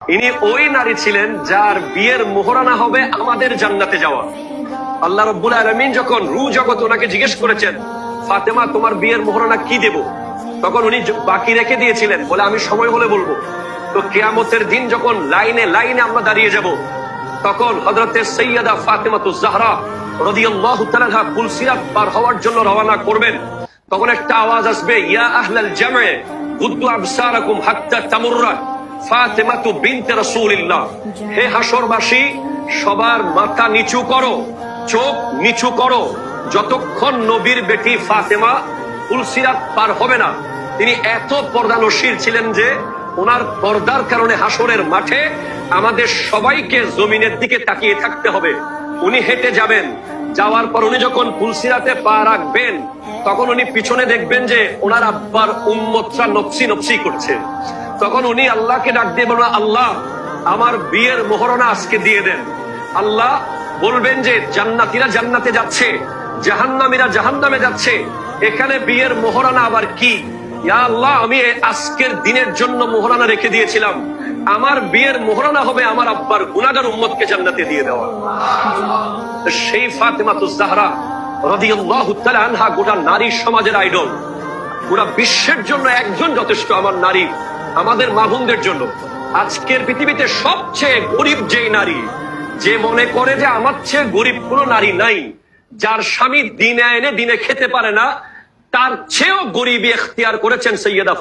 ইনি ওই নারী ছিলেন যার বিয়ের মোহরানা হবে আমাদের জান্নাতে যাওয়া। আল্লাহ রাব্বুল আলামিন যখন রূহ জগৎ ওনাকে জিজ্ঞেস করেছেন, ফাতেমা তোমার বিয়ের মোহরানা কি দেব, তখন উনি বাকি রেখে দিয়েছিলেন, বলে আমি সময় হলে বলবো। তো কিয়ামতের দিন যখন লাইনে লাইনে আমরা দাঁড়িয়ে যাব, তখন হযরতে সাইয়্যিদা ফাতেমাতুজ জাহরা রাদিয়াল্লাহু তাআলা আনহা পুলসিরাত পার হওয়ার জন্য রওনা করবেন। তখন একটা আওয়াজ আসবে, ইয়া আহলাল জামে গুদ্দু আবসারাকুম হাত্তা তামুররা ফাতেমাতু বিনতে রাসূলিল্লাহ। হে হাসরবাসী, সবার মাথা নিচু করো, চোখ নিচু করো, যতক্ষণ নবীর বেটি ফাতেমা পুলসিরাত পার হবে না। তিনি এত পর্দানশীল ছিলেন যে ওনার পর্দার কারণে হাসরের মাঠে আমাদের সবাইকে জমিনের দিকে তাকিয়ে থাকতে হবে। উনি হেঁটে যাবেন, যাওয়ার পর উনি যখন পুলসিরাতে পা রাখবেন, তখন উনি পিছনে দেখবেন যে ওনার আব্বার উম্মতরা নফসি নফসি করছে। তখন উনি আল্লাহকে ডাক দিয়ে বলবেন, আল্লাহ আমার বিয়ের মোহরানা আজকে দিয়ে দেন। আল্লাহ বলবেন যে জান্নাতীরা জান্নাতে যাচ্ছে, জাহান্নামীরা জাহান্নামে যাচ্ছে, এখানে বিয়ের মোহরানা আবার কি? ইয়া আল্লাহ, আমি আজকের দিনের জন্য মোহরানা রেখে দিয়েছিলাম, আমার বিয়ের মোহরানা হবে আমার আব্বার গুনাহগার উম্মতকে জান্নাতে দিয়ে দেওয়া। সেই ফাতেমাতুজ জাহরা রাদিয়াল্লাহু তাআলা আনহা গোটা নারী সমাজের আইডল। পুরা বিশ্বের জন্য একজন যথেষ্ট, আমার নারী, আমাদের মা বোনদের জন্য। আজকের পৃথিবীতে সবচেয়ে গরিব যেই নারী, যে মনে করে যে আমার চেয়ে গরিব কোনো নারী নাই, যার স্বামী দিনে এনে দিনে খেতে পারে না, তার চেয়েও গরিবী এখতিয়ার করেছেন সাইয়্যিদা